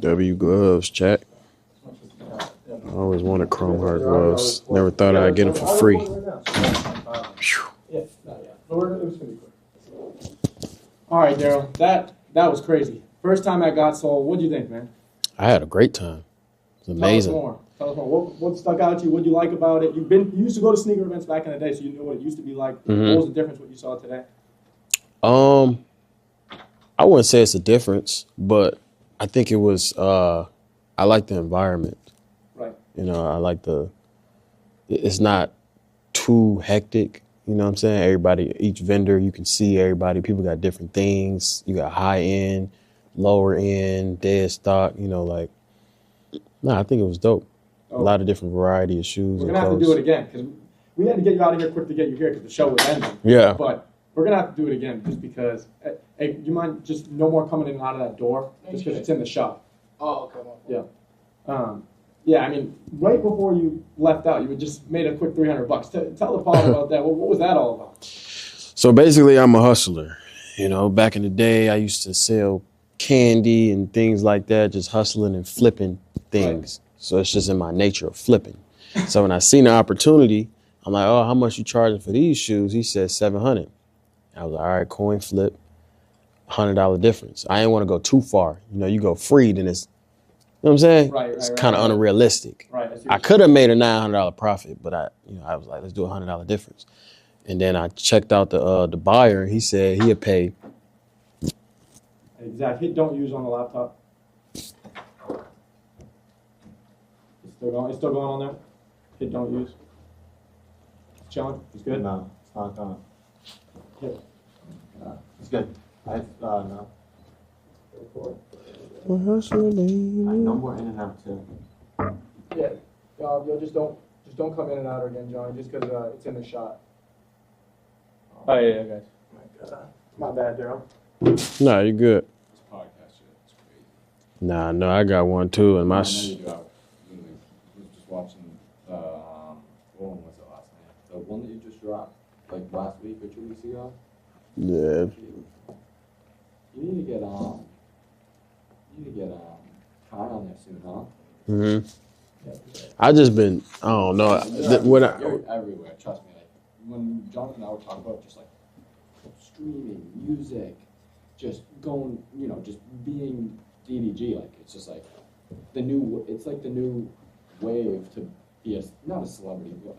W gloves, chat. I always wanted chrome heart gloves. Never thought I'd get them for free. All right, Daryl. That was crazy. First time I got sold. What do you think, man? I had a great time. It was amazing. Tell us more. What stuck out to you? What did you like about it? You used to go to sneaker events back in the day, so you know what it used to be like. Mm-hmm. What was the difference? What you saw today? I wouldn't say it's a difference, but I think it was. I like the environment. Right. You know, I like it's not too hectic. You know what I'm saying? Everybody, each vendor, you can see everybody. People got different things. You got high end, lower end, dead stock. You know, like, I think it was dope. A lot of different variety of shoes. We're going to have to do it again because we had to get you out of here quick to get you here because the show was ending. Yeah. But we're going to have to do it again just because. Hey, you mind just no more coming in and out of that door just because it's in the shop? Oh, okay. Yeah. Yeah, I mean, right before you left out, you had just made a quick $300. Tell the pod about that. What was that all about? So basically, I'm a hustler. You know, back in the day, I used to sell candy and things like that, just hustling and flipping things. Right. So it's just in my nature of flipping. So when I seen the opportunity, I'm like, oh, how much you charging for these shoes? He said $700. I was like, all right, coin flip, $100 difference. I didn't want to go too far. You know, you go free, then it's, you know what I'm saying? Right, it's kind of unrealistic. Right. I could have made a $900 profit, but I was like, let's do $100 difference. And then I checked out the buyer, and he said he'd pay. Exactly. Hit don't use on the laptop. It's still going on there? Hit don't use. It's chilling? It's good? No, it's not going. Hit. It's good. No. No more in and out too. Yeah. Yo, just don't come in and out again, Johnny, just because it's in the shot. Oh, yeah, guys. My bad, Daryl. Nah, you're good. This podcast shit, it's crazy. Nah, no, I got one too. And I know you do. I was just watching, what one was it last night? The one that you just dropped, like last week or 2 weeks ago? Yeah. You need to get, Kai on there soon, huh? Mm-hmm. I just been, I don't know. You're everywhere, trust me. Like, when Jonathan and I were talking about just like streaming, music, just going, just being DDG, like it's just like the new wave to be not a celebrity, but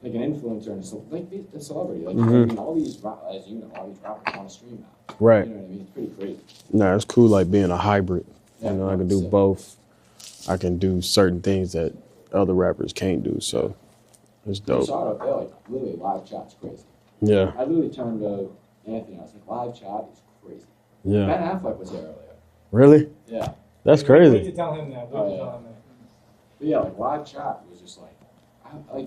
like an influencer and like be a celebrity. Like I mean, all these, as you know, all these rappers want to stream now. Right. You know what I mean? It's pretty crazy. Nah, it's cool like being a hybrid. Yeah, I can do both. I can do certain things that other rappers can't do, so it's dope. I saw it up there, like literally live chat's crazy. Yeah. I literally turned to Anthony. I was like, live chat is crazy. Yeah. Ben Affleck was here earlier. Really? Yeah. That's Wait crazy. to tell him that. Oh, yeah. But yeah, like live chat was just like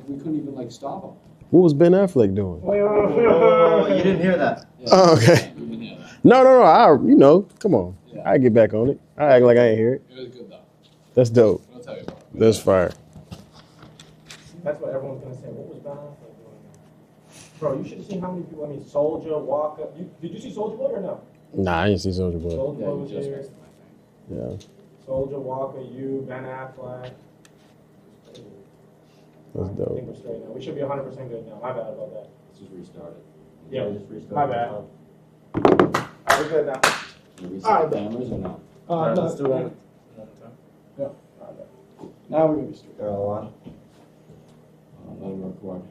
we couldn't even like stop him. What was Ben Affleck doing? Oh, you didn't hear that. Yeah. Oh, okay. You didn't hear that. No. Come on. Yeah. I get back on it. I act like I ain't hear it. It was good though. That's dope. I'll tell you about it. That's fire. That's what everyone's going to say. What was Ben Affleck doing? Bro, you should have seen how many people. I mean, Soulja, Walker. Did you see Soulja Boy or no? Nah, I didn't see Soulja Boy. Soulja Yeah, Boy you was just here. missed him, I think. Yeah. Soulja, Walker, you, Ben Affleck. That's I dope. think we're straight now. We should be 100% good now. My bad about that. This is restarted. Yeah, just restart. my bad. All right, we're good now. Can you reset the cameras or no? No, let's do that. Yeah, my bad. Now we're going to be straight. They're all on. Let him record.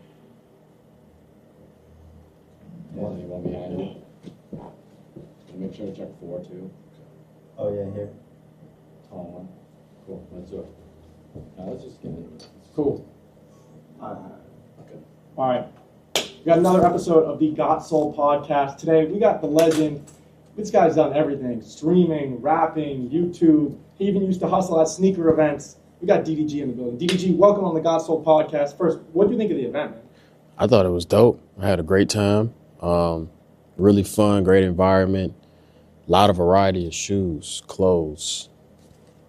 Yeah, anyone behind you? And make sure to check 4 too. Oh yeah, here. Tall one. Cool. Let's do it. Now let's just get into it. Cool. Okay. All right. We got another episode of the Got Soul podcast. Today, we got the legend. This guy's done everything. Streaming, rapping, YouTube. He even used to hustle at sneaker events. We got DDG in the building. DDG, welcome on the Got Soul podcast. First, what do you think of the event, man? I thought it was dope. I had a great time. Really fun, great environment. A lot of variety of shoes, clothes.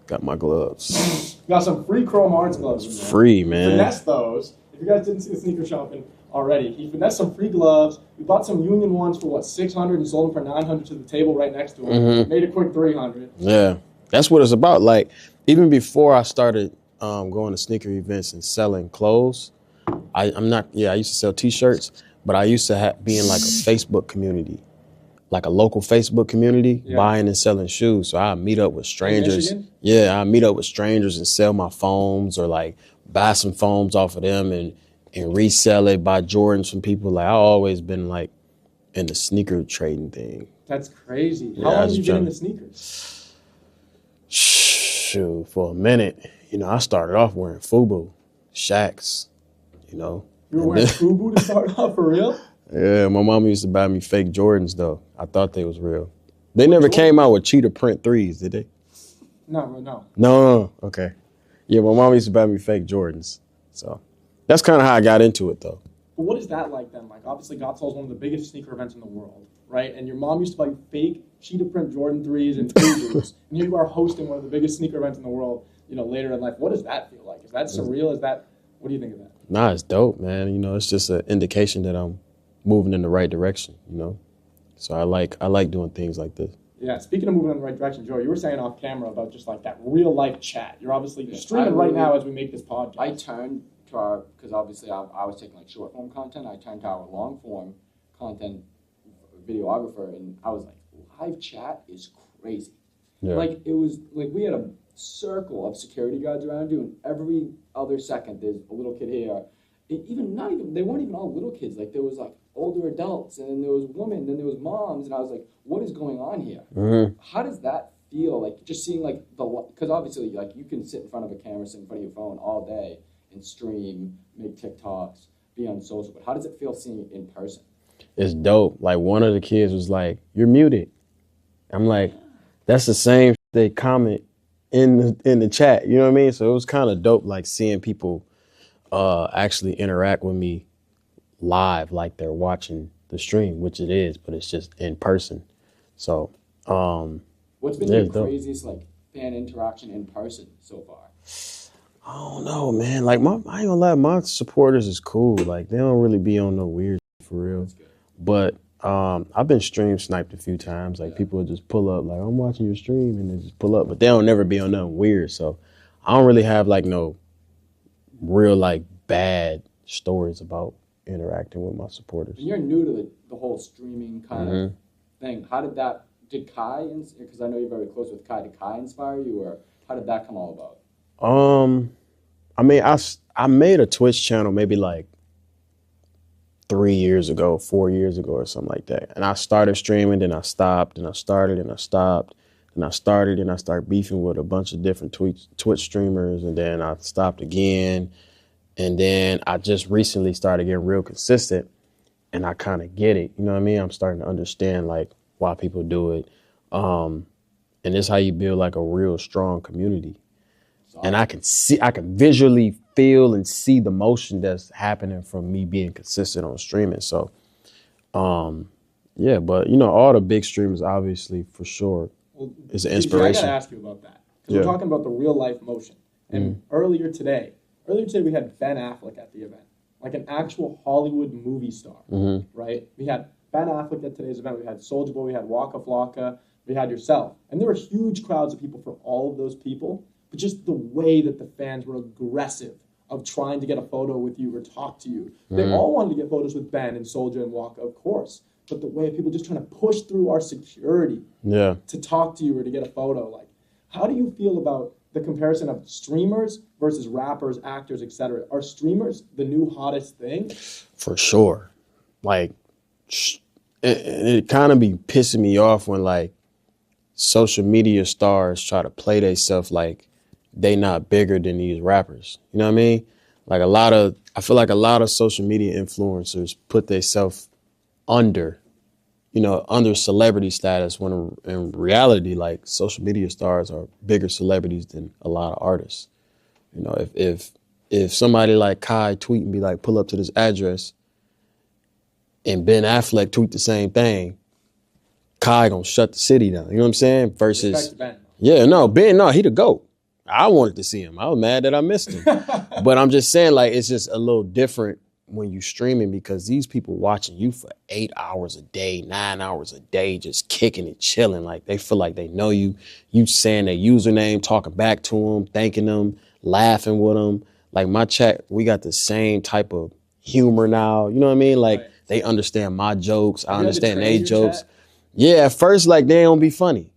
Got my gloves. We got some free Chrome Hearts gloves. Man. Free, man. Finesse those. If you guys didn't see the sneaker shopping already, he finessed some free gloves. We bought some Union ones for $600 and sold them for $900 to the table right next to him. Mm-hmm. Made a quick $300. Yeah. That's what it's about. Like, even before I started going to sneaker events and selling clothes, I used to sell T-shirts, but I used to be in like a Facebook community, like a local Facebook community, buying and selling shoes. So I meet up with strangers. Yeah, I meet up with strangers and sell my foams or like buy some foams off of them and resell it, buy Jordans from people. Like, I've always been like in the sneaker trading thing. That's crazy. How long have you been in the sneakers? Shoot, for a minute. You know, I started off wearing FUBU, Shaqs, you know. You were wearing FUBU to start off, for real? Yeah, my mom used to buy me fake Jordans, though. I thought they was real. They never came out with cheetah print 3s, did they? No. No. Okay. Yeah, my mom used to buy me fake Jordans. So that's kind of how I got into it, though. But what is that like then? Like, obviously, Gottsoll is one of the biggest sneaker events in the world, right? And your mom used to buy fake cheetah print Jordan 3s and FUBUs, and here you are hosting one of the biggest sneaker events in the world, you know, later in life. What does that feel like? Is that surreal? What do you think of that? Nah, it's dope, man. You know, it's just an indication that I'm moving in the right direction, you know? So I like doing things like this. Yeah, speaking of moving in the right direction, Joe, you were saying off camera about just like that real life chat. You're obviously streaming right now as we make this podcast. I turned to our, because obviously I was taking like short form content, I turned to our long form content videographer, and I was like, live chat is crazy. Yeah. Like, it was like we had a circle of security guards around you, and every other second there's a little kid here. They weren't even all little kids. Like, there was like older adults, and then there was women, and then there was moms, and I was like, what is going on here? Mm-hmm. How does that feel? Like, just seeing like because obviously like you can sit in front of a camera, sit in front of your phone all day and stream, make TikToks, be on social, but how does it feel seeing it in person? It's dope. Like, one of the kids was like, you're muted. I'm like, that's the same they comment in the chat, you know what I mean? So it was kind of dope, like seeing people actually interact with me live, like they're watching the stream, which it is, but it's just in person. So what's been your craziest like fan interaction in person so far? I don't know, man. Like, I ain't gonna lie, my supporters is cool. Like, they don't really be on no weird shit for real. But I've been stream sniped a few times. Like, people would just pull up, like, I'm watching your stream, and they just pull up. But they don't never be on nothing weird. So I don't really have like no real like bad stories about interacting with my supporters. And you're new to the whole streaming kind of thing. How did Kai, because I know you're very close with Kai, did Kai inspire you, or how did that come all about? I mean, I made a Twitch channel maybe like 4 years ago or something like that. And I started streaming, then I stopped, and I started, and I stopped, and I started, and I started beefing with a bunch of different Twitch streamers, and then I stopped again. And then I just recently started getting real consistent, and I kind of get it. You know what I mean? I'm starting to understand like why people do it. And it's how you build like a real strong community. And I can visually feel and see the motion that's happening from me being consistent on streaming. So, yeah, but you know, all the big streamers, obviously, for sure, is an inspiration. I gotta ask you about that, because we're talking about the real life motion. And earlier today, we had Ben Affleck at the event, like an actual Hollywood movie star, right? We had Ben Affleck at today's event. We had Soulja Boy, we had Waka Flocka, we had yourself, and there were huge crowds of people for all of those people. But just the way that the fans were aggressive of trying to get a photo with you or talk to you. They all wanted to get photos with Ben and Soulja and Waka, of course. But the way of people just trying to push through our security to talk to you or to get a photo. Like, how do you feel about the comparison of streamers versus rappers, actors, etc.? Are streamers the new hottest thing? For sure. Like, it kind of be pissing me off when, like, social media stars try to play themselves like they not bigger than these rappers. You know what I mean? Like, I feel like a lot of social media influencers put themselves under celebrity status, when in reality, like, social media stars are bigger celebrities than a lot of artists. You know, if somebody like Kai tweet and be like, pull up to this address, and Ben Affleck tweet the same thing, Kai gonna shut the city down. You know what I'm saying? Versus, Ben. Yeah, no, Ben, no, he the GOAT. I wanted to see him. I was mad that I missed him. But I'm just saying, like, it's just a little different when you streaming because these people watching you for 8 hours a day, 9 hours a day, just kicking it, chilling. Like they feel like they know you. You saying their username, talking back to them, thanking them, laughing with them. Like my chat, we got the same type of humor now. You know what I mean? Like they understand my jokes. I understand their jokes. Yeah, at first, like they don't be funny.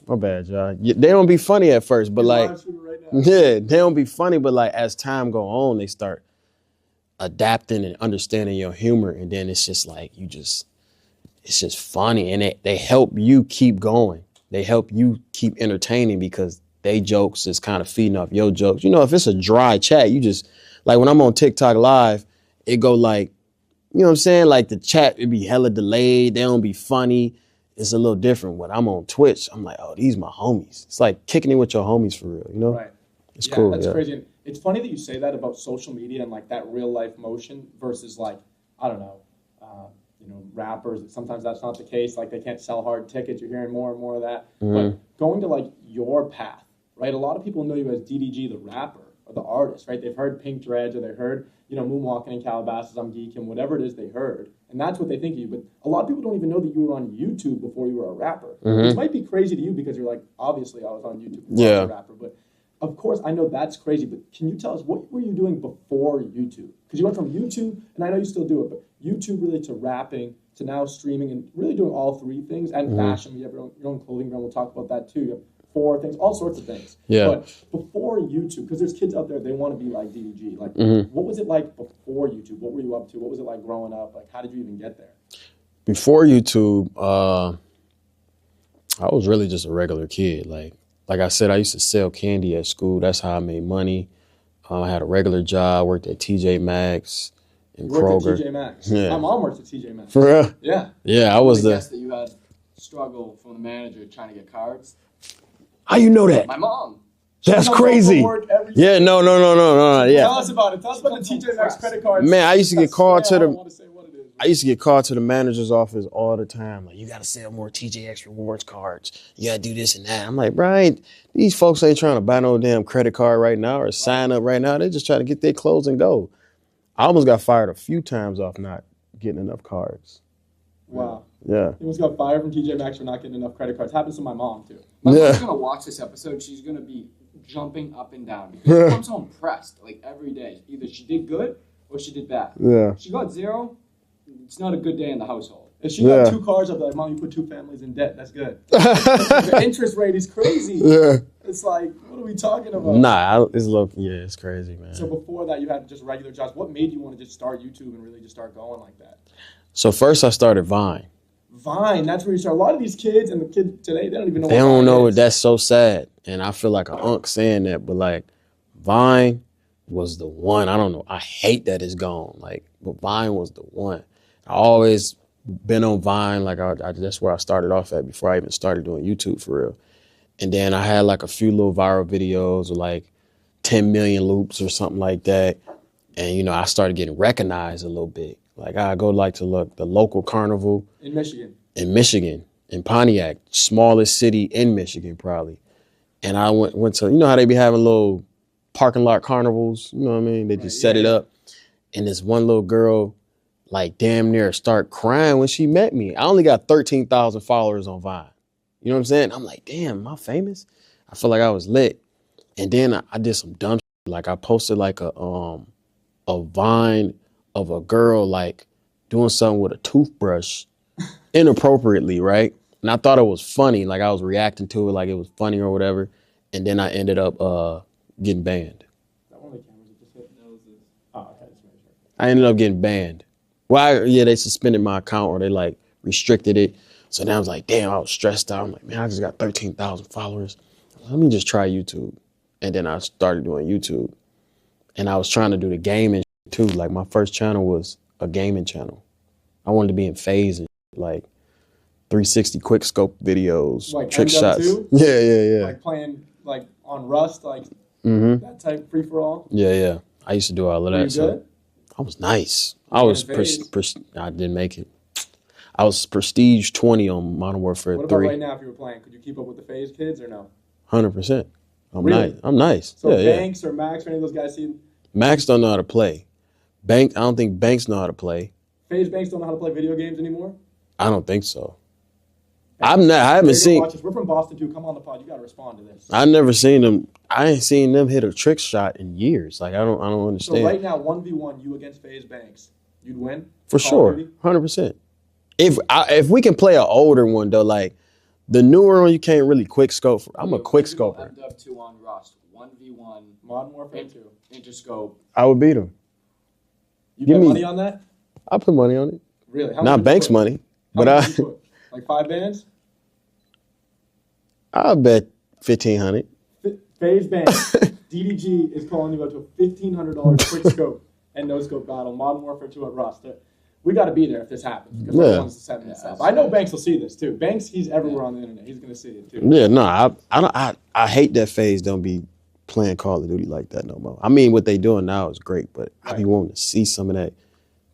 My bad, y'all. They don't be funny at first, but like, yeah, they don't be funny. But like as time go on, they start adapting and understanding your humor, and then it's just like it's just funny, and they help you keep going. They help you keep entertaining because they jokes is kind of feeding off your jokes. You know, if it's a dry chat, you just like when I'm on TikTok live, it go like, you know what I'm saying? Like the chat, it be hella delayed. They don't be funny. It's a little different. When I'm on Twitch, I'm like, oh, these my homies. It's like kicking it with your homies for real, you know? Right. It's cool. That's crazy. And it's funny that you say that about social media and like that real life motion versus like, I don't know, rappers. Sometimes that's not the case. Like they can't sell hard tickets. You're hearing more and more of that. Mm-hmm. But going to like your path, right? A lot of people know you as DDG, the rapper or the artist, right? They've heard Pink Dreads or they heard, Moonwalking in Calabasas, I'm Geeking, whatever it is they heard. And that's what they think of you. But a lot of people don't even know that you were on YouTube before you were a rapper. Mm-hmm. Which might be crazy to you because you're like, obviously I was on YouTube before I was a rapper. But of course, I know that's crazy. But can you tell us, what were you doing before YouTube? Because you went from YouTube, and I know you still do it, but YouTube really to rapping, to now streaming, and really doing all three things. And fashion, you have your own clothing brand. We'll talk about that too. You have 4 things, all sorts of things. Yeah. But before YouTube, because there's kids out there, they want to be like DDG. Like, what was it like before YouTube? What were you up to? What was it like growing up? Like, how did you even get there? Before YouTube, I was really just a regular kid. Like I said, I used to sell candy at school. That's how I made money. I had a regular job, worked at TJ Maxx and Kroger. Worked at TJ Maxx. Yeah. My mom worked at TJ Maxx. For real? Yeah. Yeah, I was I guess that you had struggle from the manager trying to get cards. How you know that? My mom. That's crazy. Yeah, no. Yeah. Tell us about it. Tell us about the TJ Maxx credit cards. Man, I used to get called to I don't the. want to say what it is. I used to get called to the manager's office all the time. Like, you got to sell more TJX rewards cards. You got to do this and that. I'm like, Brian, these folks ain't trying to buy no damn credit card right now or sign up right now. They're just trying to get their clothes and go. I almost got fired a few times off not getting enough cards. Wow. Yeah. He almost got fired from TJ Maxx for not getting enough credit cards. Happens to my mom, too. My mom's going to watch this episode. She's going to be jumping up and down because she comes home pressed like every day. Either she did good or she did bad. Yeah. She got 0. It's not a good day in the household. If she got 2 cars, I'd be like, Mom, you put 2 families in debt. That's good. The interest rate is crazy. Yeah. It's like, what are we talking about? Nah, it's crazy, man. So before that, you had just regular jobs. What made you want to just start YouTube and really just start going like that? So first I started Vine. Vine, that's where you start. A lot of these kids and the kids today, they don't even know They what don't Vine know is. it. That's so sad. And I feel like an unk saying that, but like Vine was the one. I don't know. I hate that it's gone. Like, but Vine was the one. I always been on Vine. Like that's where I started off at before I even started doing YouTube for real. And then I had like a few little viral videos with like 10 million loops or something like that. And, I started getting recognized a little bit. Like I go like to look the local carnival. In Michigan. In Pontiac, smallest city in Michigan probably. And I went to, how they be having little parking lot carnivals, you know what I mean? They just set it up. And this one little girl, like damn near start crying when she met me. I only got 13,000 followers on Vine. You know what I'm saying? I'm like, damn, am I famous? I feel like I was lit. And then I did some dumb shit. Like I posted like a Vine of a girl like doing something with a toothbrush inappropriately, right? And I thought it was funny. Like I was reacting to it like it was funny or whatever. And then I ended up getting banned. That one of the cameras that just hit noses. Oh, okay. Just make sure. I ended up getting banned. Well, they suspended my account or they like restricted it. So then I was like, damn, I was stressed out. I'm like, man, I just got 13,000 followers. Let me just try YouTube. And then I started doing YouTube. And I was trying to do the gaming too. Like my first channel was a gaming channel. I wanted to be in phase and like 360 quick scope videos, like trick shots. MW2? Yeah. Like playing like on Rust, like that type free for all. Yeah. I used to do all of that. Were you good? I was nice. I didn't make it. I was prestige 20 on Modern Warfare 3. What about right now if you were playing? Could you keep up with the phase kids or no? 100%. Really? I'm nice. So Banks or Max or any of those guys see? Max don't know how to play. Bank. I don't think Banks know how to play. FaZe Banks don't know how to play video games anymore? I don't think so. Hey, I haven't seen. watch us. We're from Boston, too. Come on the pod. You got to respond to this. I never seen them. I ain't seen them hit a trick shot in years. Like I don't understand. So right now, 1v1, you against FaZe Banks, you'd win? For Call of sure, Duty? 100%. If we can play an older one though, like the newer one, you can't really quick scope. I'm a quick scoper. MW2 on Rust, 1v1, Modern Warfare 2. Interscope. I would beat him. You Give bet me- money on that? I put money on it. Really? How Not much Banks would you put? money, How but much would you put? Like 5 bands? I bet 1,500. FaZe Banks. DDG is calling you out to a $1,500 quick scope and no scope battle. Modern Warfare 2 at Rust. We got to be there if this happens because we're the Yeah. ones setting this up. I know Banks will see this too. Banks, he's everywhere on the internet. He's going to see it too. Yeah, no, I hate that FaZe don't be playing Call of Duty like that no more. I mean, what they doing now is great, but I be Right. wanting to see some of that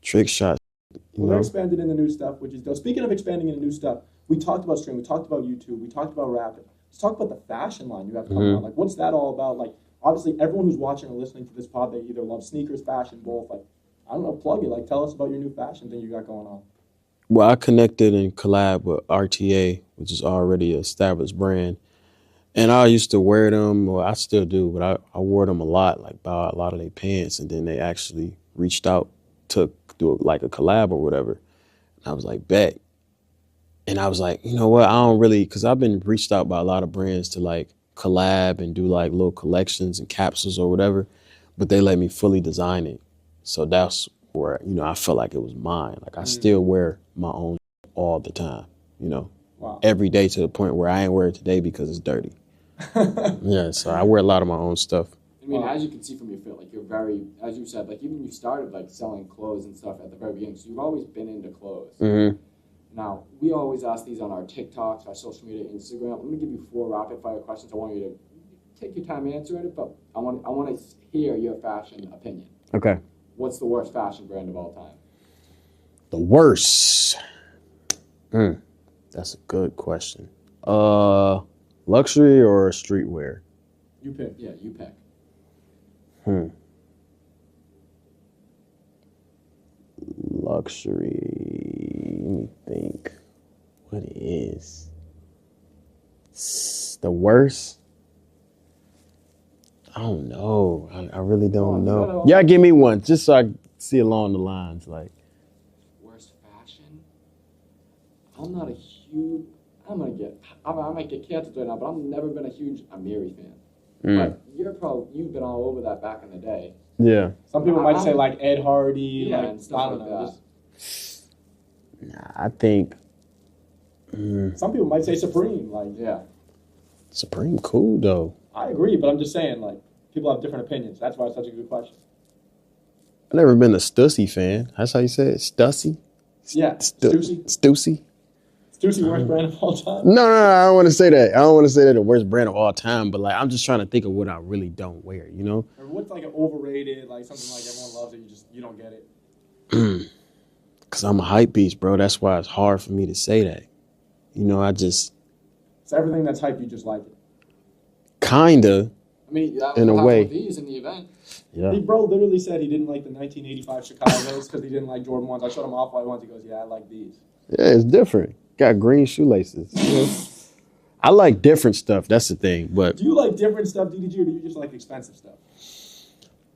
trick shot. You Well, they're know? expanded in the new stuff, which is dope. Speaking of expanding into new stuff, we talked about streaming, we talked about YouTube, we talked about rapping. Let's talk about the fashion line you have coming Mhm. on. Like, what's that all about? Like, obviously, everyone who's watching or listening to this pod, they either love sneakers, fashion, both. Like, I don't know, plug it. Like, tell us about your new fashion thing you got going on. Well, I connected and collab with RTA, which is already an established brand. And I used to wear them, or I still do, but I wore them a lot, like buy a lot of their pants. And then they actually reached out to do like a collab or whatever. And I was like, bet. And I was like, you know what? I don't really, because I've been reached out by a lot of brands to like collab and do like little collections and capsules or whatever, but they let me fully design it. So that's where, you know, I felt like it was mine. Like I still wear my own all the time, you know, Wow. every day to the point where I ain't wear it today because it's dirty. Yeah, so I wear a lot of my own stuff. I mean, Wow. as you can see from your fit, like you're very, as you said, like even you started like selling clothes and stuff at the very beginning, so you've always been into clothes. Mm-hmm. Now, we always ask these on our TikToks, our social media, Instagram. I'm gonna give you 4 rapid fire questions. I want you to take your time answering it, but I want to hear your fashion opinion. Okay. What's the worst fashion brand of all time? The worst. That's a good question. Luxury or streetwear? You pick. Yeah, you pick. Luxury. Let me think. What it is? The worst? I don't know. I really don't know. Yeah, give me one, just so I see along the lines. Like, Worst fashion? I'm not a huge. I might get canceled right now, but I've never been a huge Amiri fan. But you've been all over that back in the day. yeah. Some people might say, like, Ed Hardy. Yeah, like, and I stuff don't like know. that. Nah, I think Some people might say Supreme. Like, Yeah. Supreme cool though. I agree, but I'm just saying, like, people have different opinions. That's why it's such a good question. I've never been a Stussy fan. That's how you say it? Stussy? Yeah, Stussy. Stussy? Stussy, worst brand of all time. No, I don't want to say that. I don't want to say that the worst brand of all time, but like I'm just trying to think of what I really don't wear, you know? Or what's like an overrated, like something like everyone loves it, you don't get it. Cause I'm a hype beast, bro. That's why it's hard for me to say that. You know, I just So everything that's hype, you just like it. kinda, I mean, that In a was way. with these in the event. yeah. The bro literally said he didn't like the 1985 Chicago's because he didn't like Jordan 1s. I showed him Off-White ones. He goes, yeah, I like these. Yeah, it's different. Got green shoelaces. You know? I like different stuff. That's the thing. But Do you like different stuff, DDG, or do you just like expensive stuff?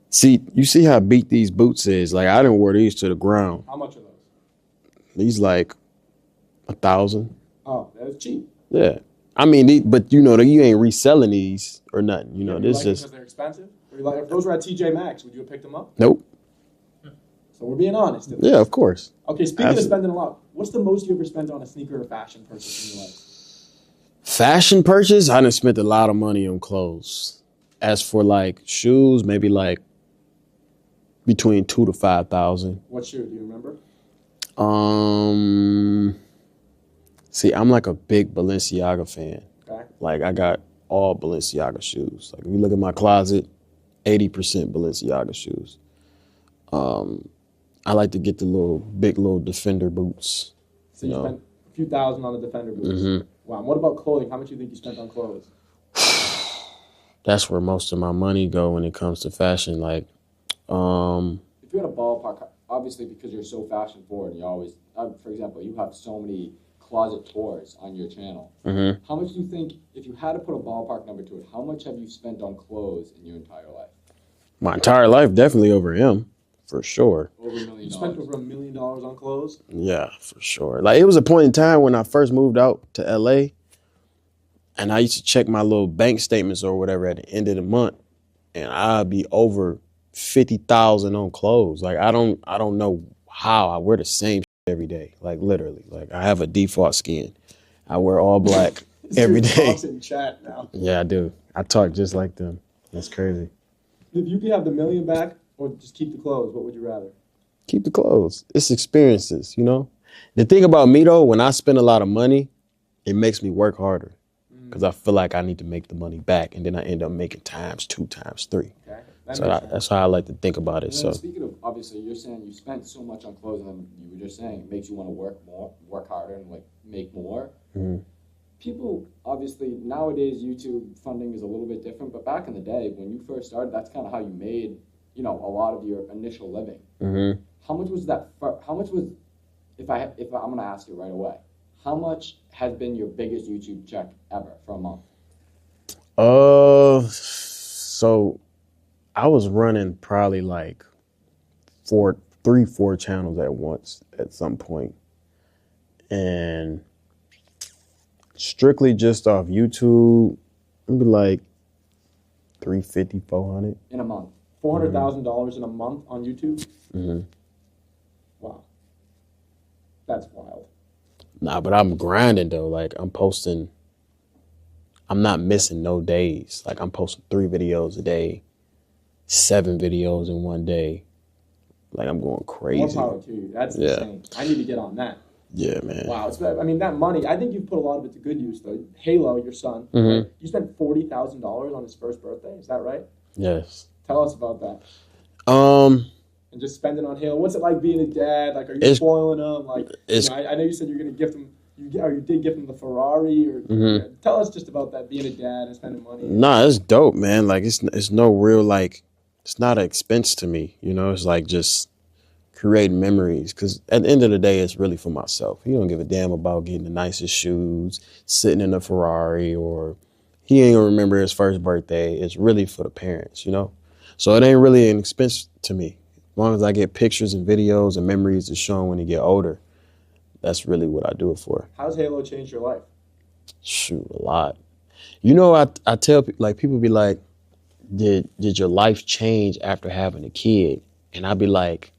see, you see how beat these boots is. Like I didn't wear these to the ground. How much are those? These like 1,000. Oh, that's cheap. Yeah. I mean, but you know, you ain't reselling these or nothing. You know, You this like it just because they're expensive? Or you like, if those were at TJ Maxx, would you have picked them up? nope. So we're being honest. Yeah, of course. Okay, speaking Absolutely. of spending a lot, what's the most you ever spent on a sneaker or fashion purchase in your life? Fashion purchase, I done spent a lot of money on clothes. As for like shoes, maybe like between 2,000 to 5,000. What shoe? Do you remember? See, I'm like a big Balenciaga fan. Okay. Like I got all Balenciaga shoes. Like if you look at my closet, 80% Balenciaga shoes. I like to get the big little Defender boots. So you No. spent a few thousand on the Defender boots. Mhm. Wow. And what about clothing? How much do you think you spent on clothes? That's where most of my money go when it comes to fashion. Like, If if you had a ballpark, obviously because you're so fashion forward, you always, for example, you have so many closet tours on your channel. Mm-hmm. How much do you think, if you had to put a ballpark number to it, how much have you spent on clothes in your entire life? My entire life, definitely over him, for sure. Over $1 million. You spent over $1 million on clothes? Yeah, for sure. Like, it was a point in time when I first moved out to LA, and I used to check my little bank statements or whatever at the end of the month, and I'd be over 50,000 on clothes. Like, I don't know how I wear the same shit every day. Like, literally. Like, I have a default skin. I wear all black every day. Talks in chat now. Yeah, I do. I talk just like them. That's crazy. If you could have the $1 million back or just keep the clothes, what would you rather? Keep the clothes. It's experiences, you know? The thing about me, though, when I spend a lot of money, it makes me work harder because I feel like I need to make the money back, and then I end up making times 2, times 3. Okay. So that's how I like to think about it. And So then speaking of, obviously, you're saying you spent so much on clothes, and then you were just saying it makes you want to work more, work harder, and like make more. Mhm. People, obviously, nowadays YouTube funding is a little bit different, but back in the day when you first started, that's kind of how you made, you know, a lot of your initial living. Mm-hmm. How much was that? How much was, if I'm gonna ask you right away, how much has been your biggest YouTube check ever for a month? So I was running probably like 4 channels at once at some point, and strictly just off YouTube, it'd be like 350, 400 in a month. $400,000 in a month on YouTube? Mm-hmm. Wow. That's wild. Nah, but I'm grinding though. Like, I'm not missing no days. Like, I'm posting 3 videos a day, 7 videos in one day. Like, I'm going crazy. More power to you. That's Yeah. insane. I need to get on that. Yeah, man. Wow. I mean, that money, I think you've put a lot of it to good use, though. Halo, your son, Mhm. right? You spent $40,000 on his first birthday. Is that right? Yes. Tell us about that. And just spending on Halo. What's it like being a dad? Like, are you spoiling him? Like, I know you said you're going to gift him. You did gift him the Ferrari. Or tell us just about that, being a dad and spending money. Nah, it's dope, man. Like, it's no real, like, it's not an expense to me. You know, it's like just creating memories. Because at the end of the day, it's really for myself. He don't give a damn about getting the nicest shoes, sitting in a Ferrari, or he ain't gonna remember his first birthday. It's really for the parents, you know? So it ain't really an expense to me. As long as I get pictures and videos and memories to show him when he get older, that's really what I do it for. How's Halo changed your life? Shoot, a lot. You know, I tell people, like, people be like, did your life change after having a kid? And I be like,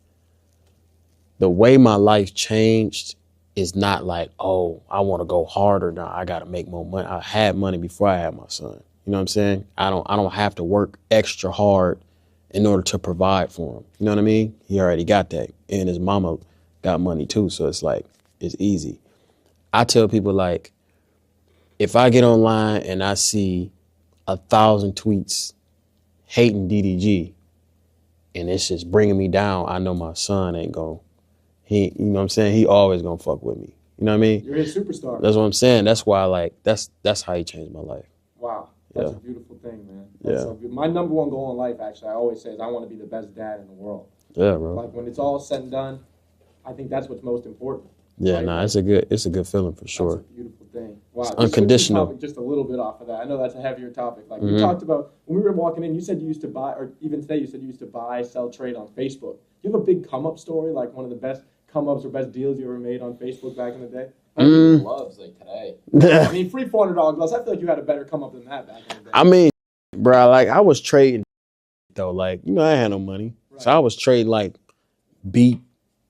the way my life changed is not like, oh, I want to go harder now. I got to make more money. I had money before I had my son. You know what I'm saying? I don't have to work extra hard in order to provide for him. You know what I mean? He already got that. And his mama got money too. So it's like, it's easy. I tell people, like, if I get online and I see 1,000 tweets hating DDG and it's just bringing me down, I know my son ain't going, you know what I'm saying? He always gonna fuck with me. You know what I mean? You're his superstar. That's what I'm saying. That's why, like, that's how he changed my life. Wow. That's Yeah. a beautiful thing, man. That's Yeah. so good. My number one goal in life, actually, I always say is I want to be the best dad in the world. Yeah, bro. Like, when it's all said and done, I think that's what's most important. Yeah, Right? nah, it's a good feeling for sure. That's a beautiful thing. Wow. It's Just switching unconditional. topic just a little bit off of that. I know that's a heavier topic. Like, Mhm. we talked about, when we were walking in, you said you used to buy, or even today you said you used to buy, sell, trade on Facebook. Do you have a big come-up story, like one of the best come-ups or best deals you ever made on Facebook back in the day? I think gloves like today. I mean, free $400 gloves. I feel like you had a better come-up than that back in the day. I mean, bro, like, I was trading though. Like, you know, I had no money. Right. So I was trading like beat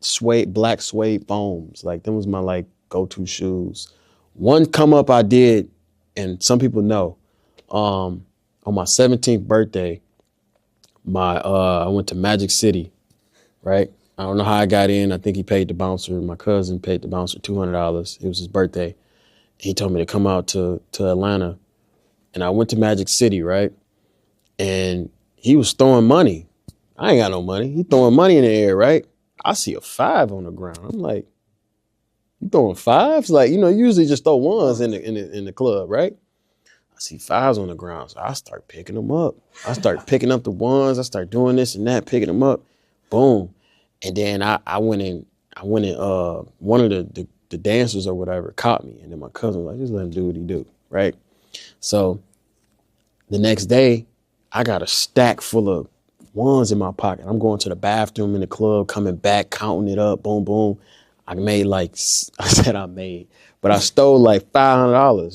suede, black suede foams. Like, them was my like go-to shoes. One come up I did, and some people know, on my 17th birthday, I went to Magic City, right? I don't know how I got in. I think he paid the bouncer. My cousin paid the bouncer $200. It was his birthday. He told me to come out to Atlanta. And I went to Magic City, right? And he was throwing money. I ain't got no money. He throwing money in the air, right? I see a 5 on the ground. I'm like, you throwing 5s? Like, you know, you usually just throw 1s in the club, right? I see 5s on the ground. So I start picking them up. I start picking up the 1s. I start doing this and that, picking them up. boom. And then I went in, one of the dancers or whatever caught me. And then my cousin was like, just let him do what he do, right? So the next day, I got a stack full of ones in my pocket. I'm going to the bathroom in the club, coming back, counting it up, boom, boom. I made like, but I stole like $500,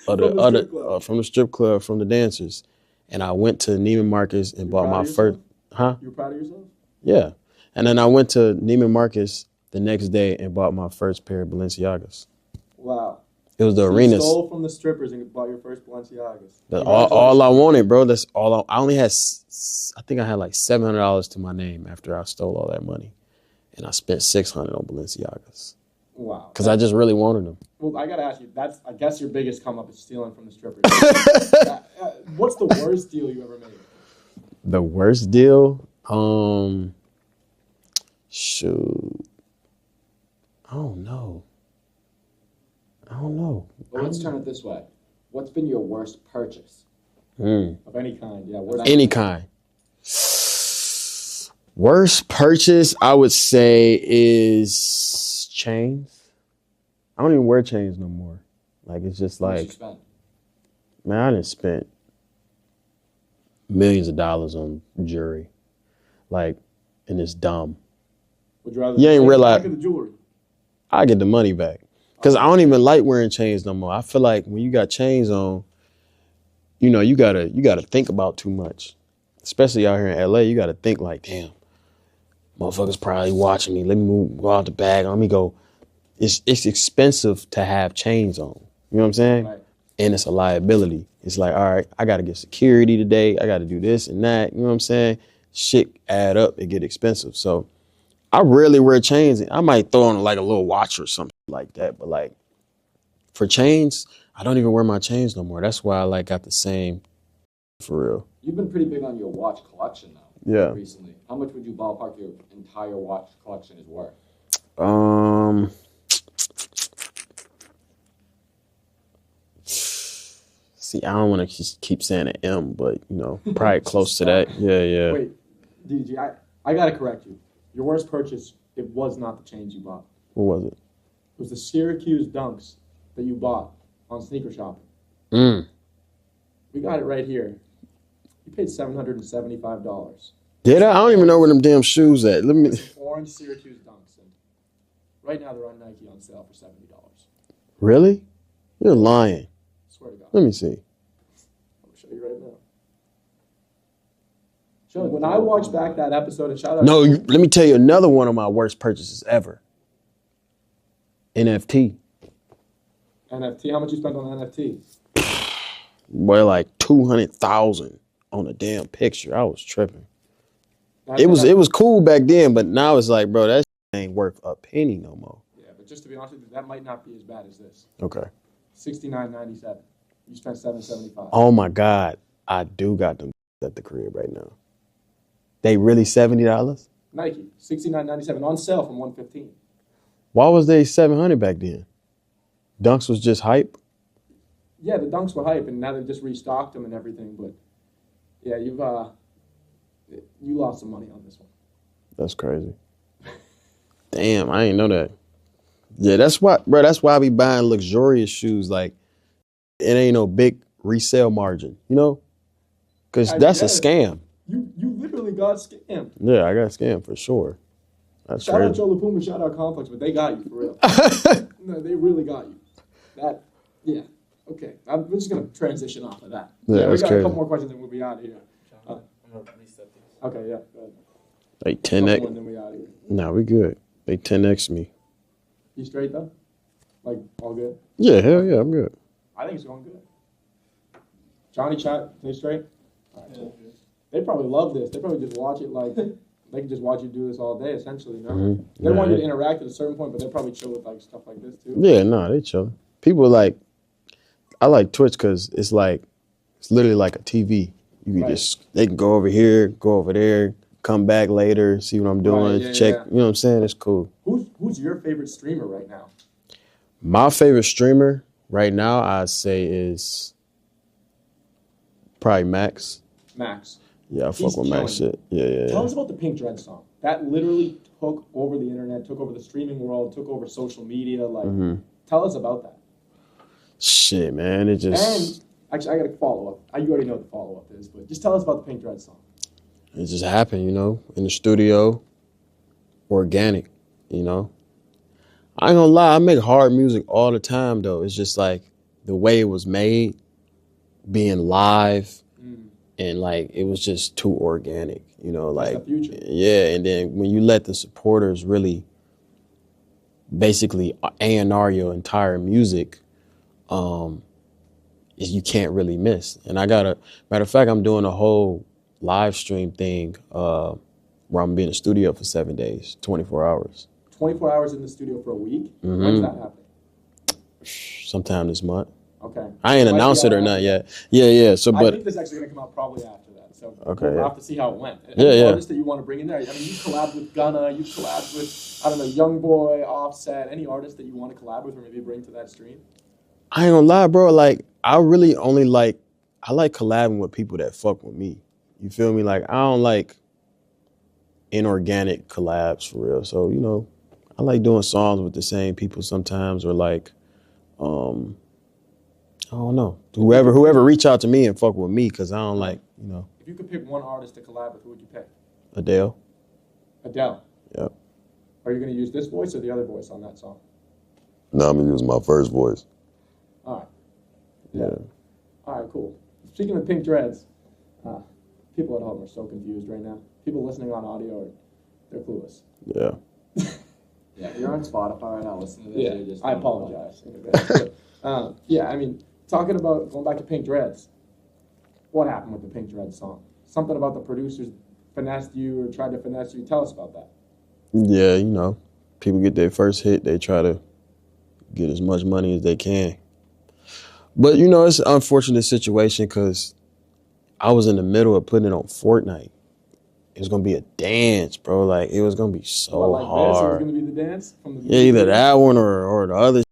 $600 from the strip club, from the dancers. And I went to Neiman Marcus and bought my first, You were proud of yourself? Yeah. And then I went to Neiman Marcus the next day and bought my first pair of Balenciagas. Wow. It was the So arenas. You stole from the strippers and bought your first Balenciagas. All I wanted, bro. That's all. I only had, I think I had like $700 to my name after I stole all that money, and I spent $600 on Balenciagas. Wow. Because I just really wanted them. Well, I gotta ask you. That's, I guess, your biggest come up is stealing from the strippers. What's the worst deal you ever made? The worst deal? Shoot. I don't know. Well, let's turn it this way. What's been your worst purchase? Of any kind, yeah. Any kind. Worst purchase, I would say, is chains. I don't even wear chains no more. Like, it's just How much like, you spend? man, I done spent millions of dollars on jewelry. Like, and it's dumb. Would you rather You ain't take realize- back of the jewelry? I get the money back. Because I don't even like wearing chains no more. I feel like when you got chains on, you know, you gotta think about too much. Especially out here in LA, you gotta think like, damn, motherfuckers probably watching me. Let me go out the bag. Let me go. It's expensive to have chains on. You know what I'm saying? Right. And it's a liability. It's like, all right, I gotta get security today. I gotta do this and that. You know what I'm saying? Shit add up, it get expensive. So I rarely wear chains. I might throw on like a little watch or something like that. But like for chains, I don't even wear my chains no more. That's why I like got the same for real. You've been pretty big on your watch collection now. Yeah. Recently. How much would you ballpark your entire watch collection is worth? See, I don't want to keep saying an M, but you know, probably close to that. Yeah. Wait, DDG, I gotta correct you. Your worst purchase, it was not the chains you bought. What was it? It was the Syracuse Dunks that you bought on Sneaker Shopping. We got it right here. You paid $775. Did I don't even know where them damn shoes at. Let me. Orange Syracuse Dunks. And right now they're on Nike on sale for $70. Really? You're lying. Swear to God. Let me see. I'm gonna show you right now. When I watched back that episode and shout out. No, let me tell you another one of my worst purchases ever. NFT. NFT. How much you spent on NFT? Boy, like 200,000 on a damn picture. I was tripping. Now, It was cool back then, but now it's like, bro, that ain't worth a penny no more. Yeah, but just to be honest with you, that might not be as bad as this. Okay. $69.97. You spent $775. Oh my God, I do got them at the crib right now. They really $70? Nike, $69.97 on sale from $115. Why was they $700 back then? Dunks was just hype. Yeah, the Dunks were hype, and now they've just restocked them and everything. But yeah, you lost some money on this one. That's crazy. Damn, I ain't know that. Yeah, that's why, bro. That's why I be buying luxurious shoes. Like, it ain't no big resale margin, you know? Because that's a scam. You literally got scammed. Yeah, I got scammed for sure. That's Shout out crazy. Joe LaPuma, shout out Complex, but they got you for real. No, they really got you. Yeah. Okay, we're just gonna transition off of that. Yeah, we that's got a crazy. couple more questions and we'll be out of here. I'm gonna reset these. Okay, yeah. Go ahead. Like Couple more 10x. and then we out of here. Nah, we good. They 10x me. You straight though? Like all good? Yeah, hell yeah, I'm good. I think it's going good. Johnny, chat, they straight? All right, cool. They probably love this. They probably just watch it like they can just watch you do this all day, essentially. No, they want you to interact at a certain point, but they probably chill with like stuff like this too. Yeah, no, they chilling. People like, I like Twitch because it's literally like a TV. You can they can go over here, go over there, come back later, see what I'm doing, check. Yeah. You know what I'm saying? It's cool. Who's your favorite streamer right now? My favorite streamer right now, I'd say, is probably Max. Max. Yeah, I He's fuck with Mac killing shit. Yeah. Tell us about the Pink Dread song. That literally took over the internet, took over the streaming world, took over social media. Like, tell us about that. Shit, man, it just. And actually, I got a follow up. You already know what the follow up is, but just tell us about the Pink Dread song. It just happened, in the studio, organic, I ain't gonna lie, I make hard music all the time, though. It's just like the way it was made, being live, and like it was just too organic, That's the future. Yeah, and then when you let the supporters really basically A&R your entire music, you can't really miss. And matter of fact, I'm doing a whole live stream thing where I'm gonna be in the studio for 7 days, 24 hours. 24 hours in the studio for a week? When's that happening? Sometime this month. Okay. I ain't announced it or not yet. Yeah. So, I but think this is actually going to come out probably after that. So okay, we'll yeah. have to see how it went. Yeah, Any yeah. artists that you want to bring in there? I mean, you collabed with Gunna, you collabed with, I don't know, Youngboy, Offset. Any artists that you want to collab with or maybe bring to that stream? I ain't gonna lie, bro. Like, I really only I like collabing with people that fuck with me. You feel me? Like, I don't like inorganic collabs for real. So, I like doing songs with the same people sometimes, or like, I don't know. Whoever reach out to me and fuck with me, because I don't like, If you could pick one artist to collab with, who would you pick? Adele. Adele. Yep. Are you going to use this voice or the other voice on that song? No, I'm gonna use my first voice. All right. Yeah. All right, cool. Speaking of Pink Dreads, people at home are so confused right now. People listening on audio, they're clueless. Yeah. Yeah, if you're on Spotify right now listening to this, Yeah, you're just I apologize. Yeah, I mean, talking about going back to Pink Dreads, what happened with the Pink Dreads song? Something about the producers finessed you or tried to finesse you. Tell us about that. Yeah, people get their first hit, they try to get as much money as they can. But, it's an unfortunate situation because I was in the middle of putting it on Fortnite. It was going to be a dance, bro. Like, it was going to be so like hard. This? It was going to be the dance? From the Yeah, either that one or the other.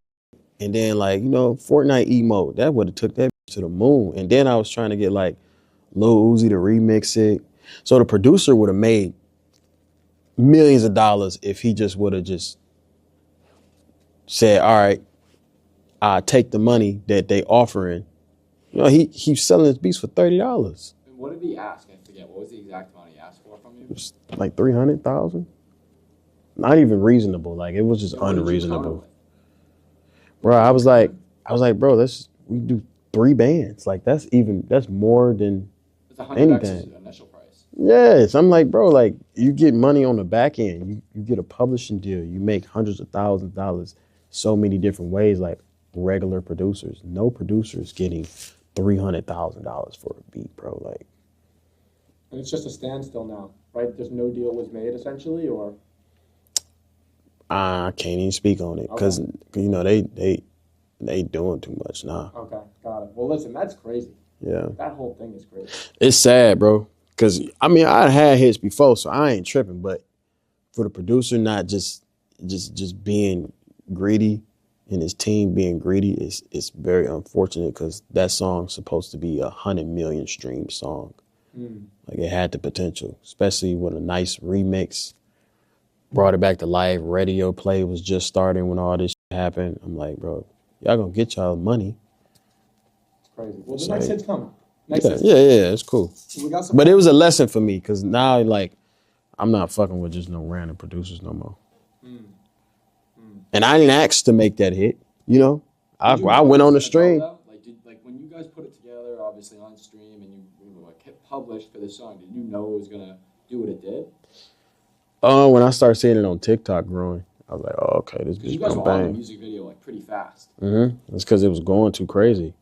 And then, like, Fortnite emote, that would have took that to the moon. And then I was trying to get, like, Lil Uzi to remix it. So the producer would have made millions of dollars if he just would have just said, all right, take the money that they offering. He's selling his beats for $30. And what did he ask? I forget. What was the exact amount he asked for from you? It was like 300,000. Not even reasonable. Like, it was just And what did you counter unreasonable. with? Bro, I was like, bro, we do 3 bands. Like, that's more than It's 100x anything. the initial price. Yes. I'm like, bro, like, you get money on the back end. You get a publishing deal. You make hundreds of thousands of dollars so many different ways, like regular producers. No producer's getting $300,000 for a beat, bro. Like, And it's just a standstill now, right? There's no deal was made, essentially, or? I can't even speak on it because, they doing too much now. Okay, got it. Well, listen, that's crazy. Yeah. That whole thing is crazy. It's sad, bro. Because, I had hits before, so I ain't tripping. But for the producer not just being greedy and his team being greedy, it's very unfortunate because that song's supposed to be 100 million stream song. Like, it had the potential, especially with a nice remix. Brought it back to life. Radio play was just starting when all this shit happened. I'm like, bro, y'all gonna get y'all money. It's crazy. Well, the So, next hit's coming. Yeah, it's cool. We got some. But it was a lesson for me because now, like, I'm not fucking with just no random producers no more. And I didn't ask to make that hit, I went on the stream. Like when you guys put it together, obviously on stream, and you like hit publish for this song, did you know it was gonna do what it did? When I started seeing it on TikTok growing, I was like, oh, okay, this Because bitch you guys gonna were on the bang. music video like pretty fast. It's because it was going too crazy.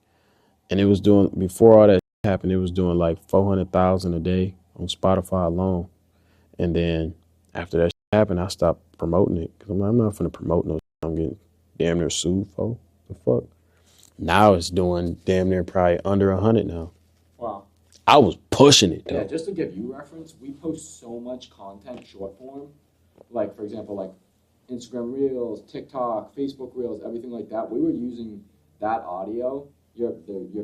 And it was doing, before all that happened, it was doing like 400,000 a day on Spotify alone. And then after that happened, I stopped promoting it because I'm not finna promote no shit I'm getting damn near sued for. The fuck? Now it's doing damn near probably under 100 now. Wow. I was pushing it though. Yeah, just to give you reference, we post so much content short form. Like, for example, like Instagram Reels, TikTok, Facebook Reels, everything like that. We were using that audio, your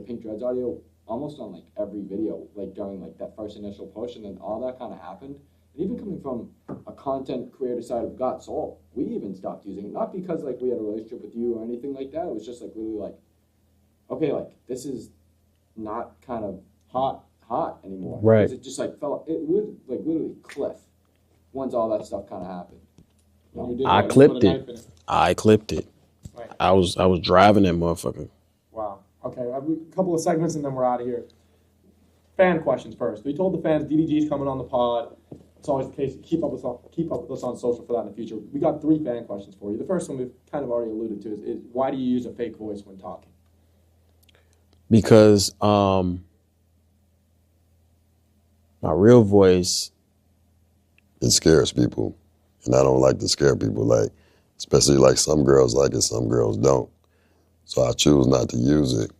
Pink Dreads audio, almost on like every video, like during like that first initial push, and then all that kind of happened. And even coming from a content creator side of Got Soul, we even stopped using it, not because like we had a relationship with you or anything like that. It was just like really like, okay, like this is not kind of hot anymore. Right. Because it just like it would like literally cliff once all that stuff kind of happened. When you did I that, you clipped put a it. knife in it. I clipped it. Right. I was driving that motherfucker. Wow. Okay, a couple of segments and then we're out of here. Fan questions first. We told the fans DDG's coming on the pod. It's always the case. Keep up with us on social for that in the future. We got 3 fan questions for you. The first one we've kind of already alluded to is why do you use a fake voice when talking? Because my real voice, it scares people. And I don't like to scare people, like, especially like some girls like it, some girls don't. So I choose not to use it.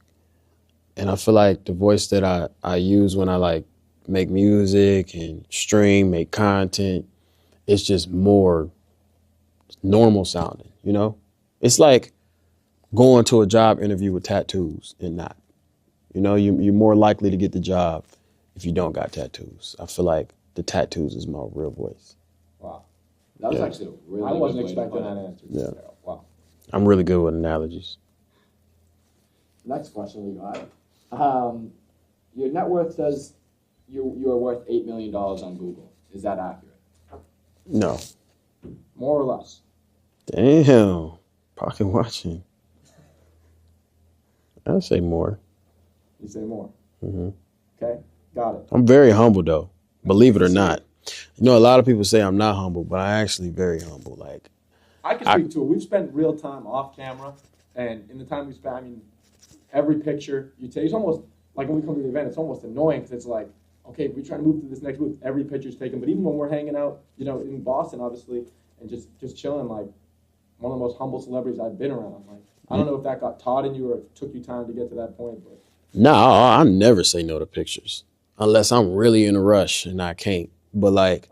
and I feel like the voice that I use when I like make music and stream, make content, it's just more normal sounding, you know? It's like going to a job interview with tattoos and not. You know, you're more likely to get the job if you don't got tattoos. I feel like the tattoos is my real voice. Wow. That was Yeah. actually a really I wasn't good way to expecting put that it. answer. Yeah. Wow. I'm really good with analogies. Next question we got. Your net worth says you are worth $8 million on Google. Is that accurate? No. More or less. Damn. Pocket watching. I'd say more. You say more. hmm Okay, got it. I'm very humble though, believe it or not. You know, a lot of people say I'm not humble, but I actually very humble. Like, I can speak to it. We've spent real time off camera, and in the time we spent, I mean, every picture you take, it's almost like when we come to the event, it's almost annoying because it's like, okay, we try to move to this next booth, every picture's taken. But even when we're hanging out, you know, in Boston, obviously, and just chilling, like one of the most humble celebrities I've been around. Like, I don't know if that got taught in you or if it took you time to get to that point, but. no, I never say no to pictures unless I'm really in a rush and I can't. But like,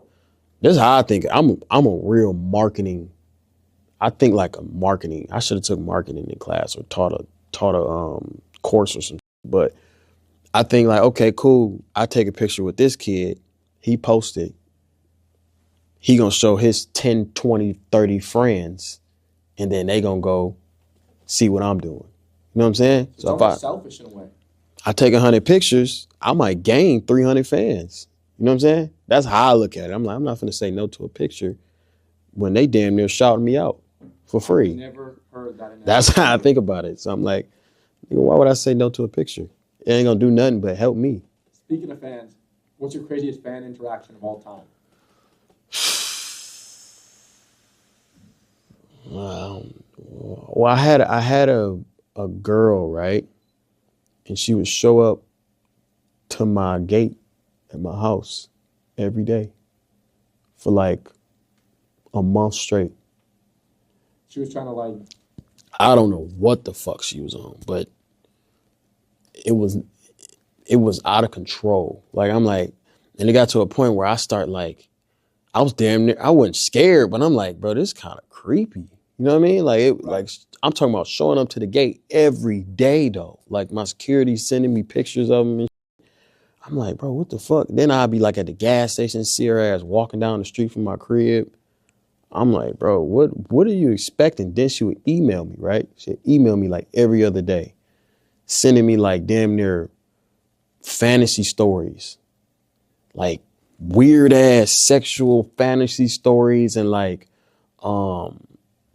this is how I think. I'm a real marketing. I think like a marketing. I should have took marketing in class or taught a course or something. But I think like, okay, cool. I take a picture with this kid. He posted. He gonna show his 10, 20, 30 friends, and then they gonna go see what I'm doing. You know what I'm saying? It's So if almost selfish in a way. I take 100 pictures, I might gain 300 fans. You know what I'm saying? That's how I look at it. I'm like, I'm not going to say no to a picture when they damn near shouting me out for free. Never heard that. That's how I think about it. So I'm like, nigga, why would I say no to a picture? It ain't going to do nothing but help me. Speaking of fans, what's your craziest fan interaction of all time? Well, I had a girl, right? And she would show up to my gate at my house every day for like a month straight. She was trying to like. I don't know what the fuck she was on, but it was out of control. Like, I'm like, and it got to a point where I start like, I was damn near, I wasn't scared, but I'm like, bro, this is kind of creepy. You know what I mean? Like, like I'm talking about showing up to the gate every day though. Like my security sending me pictures of them and shit. I'm like, bro, what the fuck? Then I'd be like at the gas station, see her ass walking down the street from my crib. I'm like, bro, what are you expecting? Then she would email me, right? She'd email me like every other day, sending me like damn near fantasy stories, like weird ass sexual fantasy stories, and like,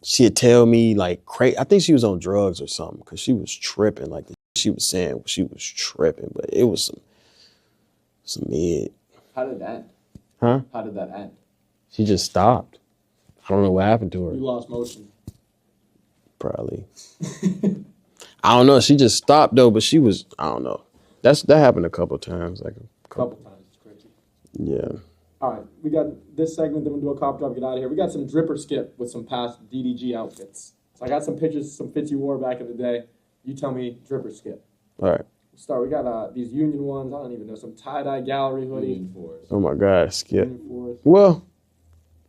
she'd tell me like crazy. I think she was on drugs or something because she was tripping. Like she was saying she was tripping, but it was some mid. How did it end? Huh? How did that end? She just stopped. I don't know what happened to her. You lost motion. Probably. I don't know. She just stopped though, but she was, I don't know. That happened a couple times. Like a Couple times. It's crazy. Yeah. All right, we got this segment, then we'll do a cop drop, get out of here. We got some drip or skip with some past DDG outfits. So I got some pictures, some fits you wore back in the day. You tell me drip or skip. All right. Start. We got these Union ones. I don't even know, some tie-dye gallery hoodie. Union Force. Oh my God. Skip. Union Force. Well,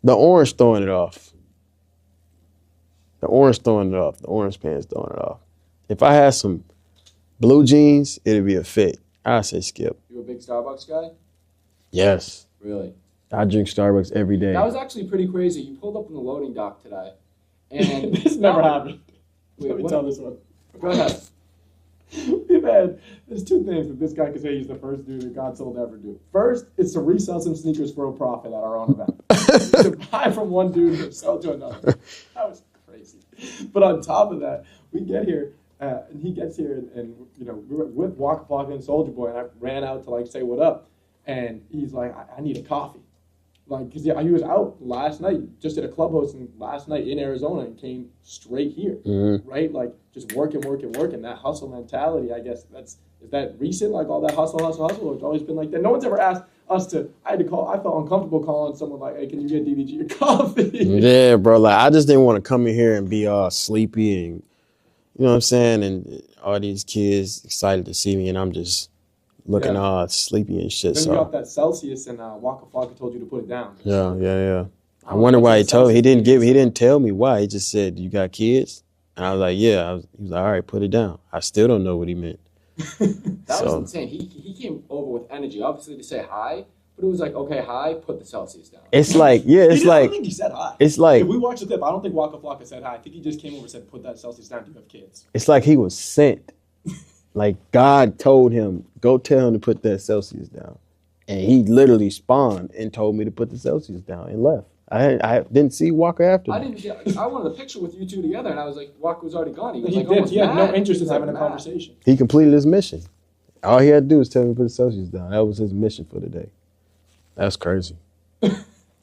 the orange throwing it off. The orange throwing it off. The orange pants throwing it off. If I had some blue jeans, it'd be a fit. I say Skip. You a big Starbucks guy? Yes. Really? I drink Starbucks every day. That was actually pretty crazy. You pulled up in the loading dock today, and This never happened. Wait, Let me what? tell this one. Go ahead. Man, there's two things that this guy could say he's the first dude that God told to ever do. First, it's to resell some sneakers for a profit at our own event. To buy from one dude and sell to another. That was crazy. But on top of that, we get here, and he gets here, and you know, we were with Waka Flocka and Soulja Boy, and I ran out to like say what up, and he's like, I need a coffee. Like, because he was out last night, just at a club hosting last night in Arizona and came straight here, right? Like, just working. That hustle mentality, I guess, is that recent? Like, all that hustle, or it's always been like that? No one's ever asked us to, I felt uncomfortable calling someone like, hey, can you get DDG a coffee? Yeah, bro. Like, I just didn't want to come in here and be all sleepy and, you know what I'm saying? And all these kids excited to see me, and I'm just looking all sleepy and shit. Then So you got that Celsius, and Waka Flocka told you to put it down. yeah. I wonder why he didn't tell me why. He just said, "You got kids?" And I was like, "Yeah." He was like, "All right, put it down." I still don't know what he meant. That was insane. He came over with energy, obviously to say hi, but it was like, okay, hi, put the Celsius down. It's like, yeah, it's I like, don't think he said hi. it's like, If we watched the clip, I don't think Waka Flocka said hi. I think he just came over and said, put that Celsius down. Do you have kids? it's like he was sent. Like God told him, go tell him to put that Celsius down. And he literally spawned and told me to put the Celsius down and left. I didn't see Walker after that. I wanted a picture with you two together, and I was like, Walker was already gone. He was He like, did. almost He had mad. no interest He in was having a mad. conversation. He completed his mission. All he had to do was tell me to put the Celsius down. That was his mission for the day. That's crazy.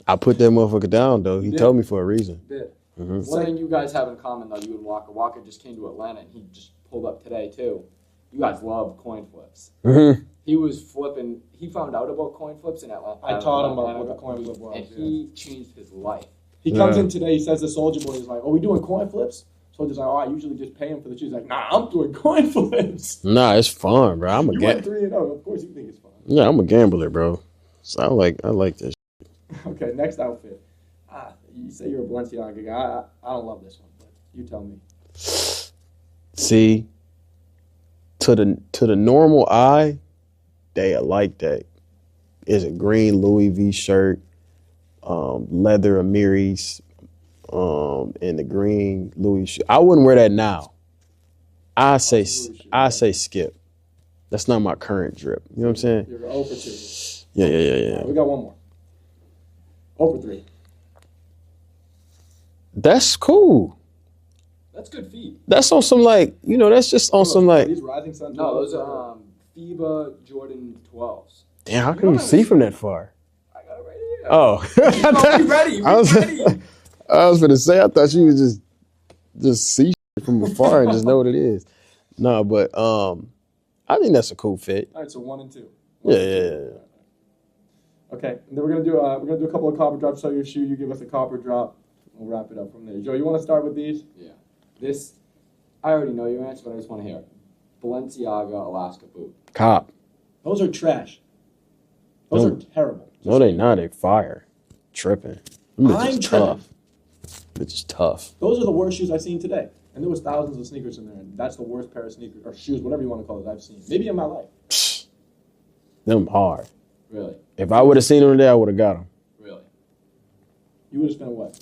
I put that motherfucker down, though. He told me for a reason. Did. Mhm. One thing you guys have in common, though, you and Walker. Walker just came to Atlanta, and he just pulled up today, too. You guys love coin flips. Mhm. He was flipping. He found out about coin flips in Atlanta. I taught him about what the coin flip was. And he changed his life. He comes in today, he says to Soulja Boy, he's like, oh, we doing coin flips? Soulja's like, oh, I usually just pay him for the shoes. He's like, nah, I'm doing coin flips. Nah, it's fun, bro. You went 3-0. Of course you think it's fun. Yeah, I'm a gambler, bro. So I like this. Okay, next outfit. You say you're a Balenciaga guy. I don't love this one, but you tell me. See, to the normal eye, they like that. It's a green Louis V shirt, leather Amiris, and the green Louis shoe. I wouldn't wear that now. I say skip. That's not my current drip. You know what I'm saying? You're 0 for 2. Yeah. We got one more. 0 for 3. That's cool. That's good feet. That's on some like, that's just on some like, These Rising Sun. No, those are FIBA Jordan 12s. damn, how can you see from that far? I got it right here. Oh. Be ready. I was gonna say, I thought you would just see shit from afar and just know what it is. No, but I think that's a cool fit. All right, so 1 and 2. Yeah. Okay, and then we're gonna do a couple of copper drops. Show your shoe. You give us a copper drop. We'll wrap it up from there. Joe, you want to start with these? Yeah. This, I already know your answer, but I just want to hear it. Balenciaga Alaska boot. Cop. Those are trash. Those are terrible. No, they not. They fire. Tripping. Them bitches I'm tough. Bitches tough. Those are the worst shoes I've seen today. And there was thousands of sneakers in there, and that's the worst pair of sneakers or shoes, whatever you want to call it, I've seen. Maybe in my life. Them hard. Really? If I would have seen them today, I would have got them. Really? You would have spent what?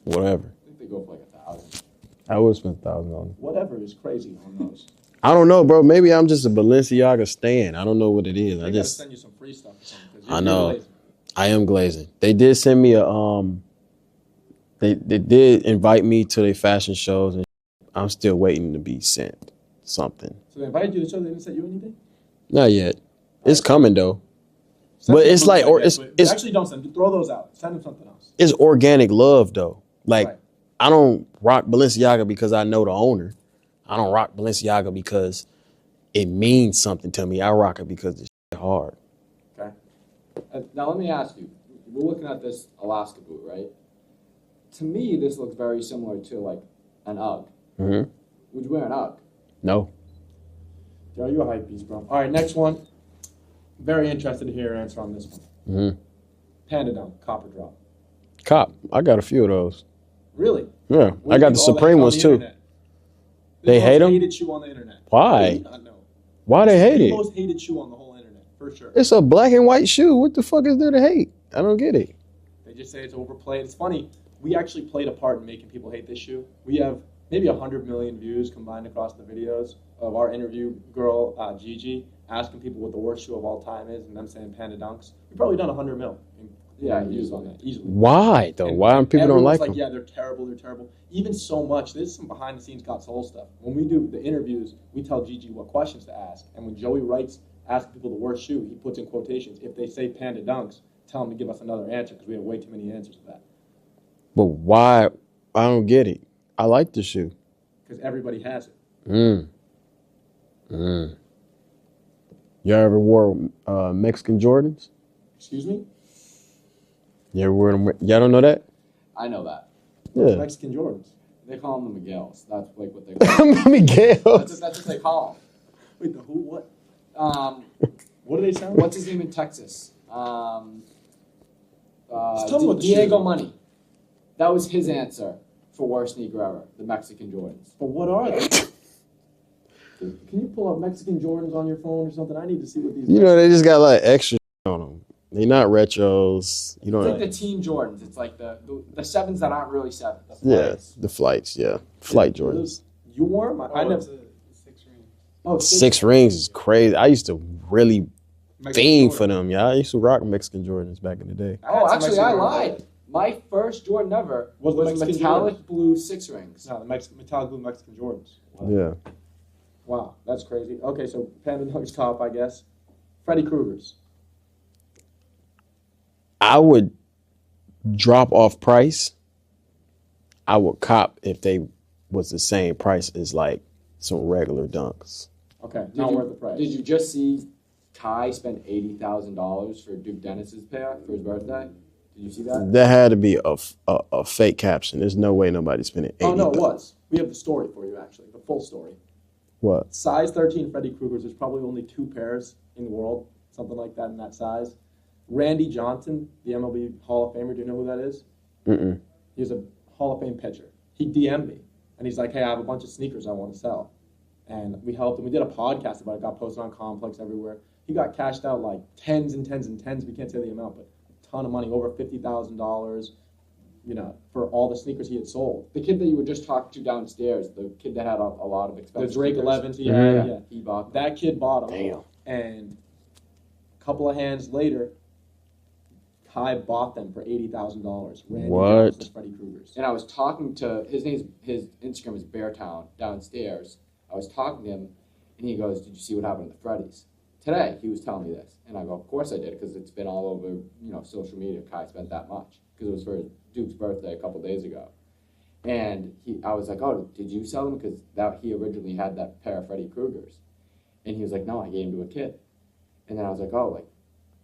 Whatever. I think they go for like 1,000. I would have spent $1,000 on them. Whatever is crazy on those. I don't know, bro. Maybe I'm just a Balenciaga stan. I don't know what it is. I just send you some free stuff or something. 'Cause I know. I am glazing. They did send me a They did invite me to their fashion shows, and I'm still waiting to be sent something. So they invited you to the show. They didn't send you anything. Not yet. It's coming though. But it's like, or it's actually don't send. Throw those out. Send them something else. It's organic love though. Like Right. I don't rock Balenciaga because I know the owner. I don't rock Balenciaga because it means something to me. I rock it because it's hard. Okay. Now let me ask you. We're looking at this Alaska boot, right? To me, this looks very similar to like an UGG. Mm-hmm. Would you wear an UGG? No. Yo, you a hype beast, bro. All right, next one. Very interested to hear your answer on this one. Mm-hmm. Panda Down, Copper Drop. Cop. I got a few of those. Really? Yeah. What I do got you the think all Supreme on ones the too. internet? They The most hate 'em? hated shoe on the internet. Why? I do not know. Why they hate The it? most hated shoe on the whole internet, for sure. It's a black and white shoe. What the fuck is there to hate? I don't get it. They just say it's overplayed. It's funny. We actually played a part in making people hate this shoe. We have maybe 100 million views combined across the videos of our interview girl, Gigi, asking people what the worst shoe of all time is and them saying Panda Dunks. We've probably done 100 mil. Yeah, views on that, easily. Why though? And Why don't people don't everyone's like them? yeah, they're terrible, they're terrible. Even so much, there's some behind the scenes Got Soul stuff. When we do the interviews, we tell Gigi what questions to ask. And when Joey writes, asking people the worst shoe, he puts in quotations. If they say Panda Dunks, tell them to give us another answer because we have way too many answers to that. But why? I don't get it. I like the shoe. Because everybody has it. You ever wore Mexican Jordans? Excuse me? You ever wear them? Y'all don't know that? I know that. Yeah. Mexican Jordans. They call them the Miguels. That's like what they call them. Miguel. That's what they call Wait, the who? What? them. What do they sound like? What's his name in Texas? tell me what the Diego shoes are. Money. That was his answer for worst sneaker ever, the Mexican Jordans. But what are they? Can you pull up Mexican Jordans on your phone or something? I need to see what these You know, they just got like extra on them. They're not retros. You It's know, like the Team Jordans. It's like the sevens that aren't really sevens. yeah, the flights, yeah. Flight Jordans. You wore them? I never. 6 ring. Oh, Six rings is crazy. I used to really Mexican fiend Jordans. for them, yeah. I used to rock Mexican Jordans back in the day. I had Oh, some actually, Mexican I Jordans. lied. My first Jordan ever Was was, the Mexican metallic Jordans? blue 6 rings. No, the metallic blue Mexican Jordans. Yeah. Wow, that's crazy. Okay, so Panda Dunks top, I guess. Freddy Krueger's. I would drop off price. I would cop if they was the same price as like some regular dunks. Okay, Did not you- worth the price. Did you just see Kai spend $80,000 for Duke Dennis's pair for his birthday? Did you see that? That had to be a fake caption. There's no way nobody's spending 80. Oh, no, it was. We have the story for you, actually, the full story. What? Size 13 Freddy Krueger's, there's probably only 2 pairs in the world, something like that in that size. Randy Johnson, the MLB Hall of Famer, do you know who that is? Mm-mm. He's a Hall of Fame pitcher. He DM'd me, and he's like, hey, I have a bunch of sneakers I want to sell. And we helped him. We did a podcast about it, got posted on Complex everywhere. He got cashed out like tens and tens and tens. We can't say the amount, but a ton of money, over $50,000, you know, for all the sneakers he had sold. The kid that you were just talking to downstairs, the kid that had a lot of The expensive Drake sneakers, 11s he had, yeah. he bought them. That kid bought them. Damn. And a couple of hands later, Kai bought them for $80,000. Randy What? Johnson, Freddy Krueger's. And I was talking to his Instagram is Beartown downstairs. I was talking to him, and he goes, "Did you see what happened to the Freddies today?" He was telling me this, and I go, "Of course I did, because it's been all over, social media. Kai spent that much because it was for Duke's birthday a couple days ago." And I was like, "Oh, did you sell them?" Because he originally had that pair of Freddy Krueger's, and he was like, "No, I gave them to a kid." And then I was like, "Oh, like,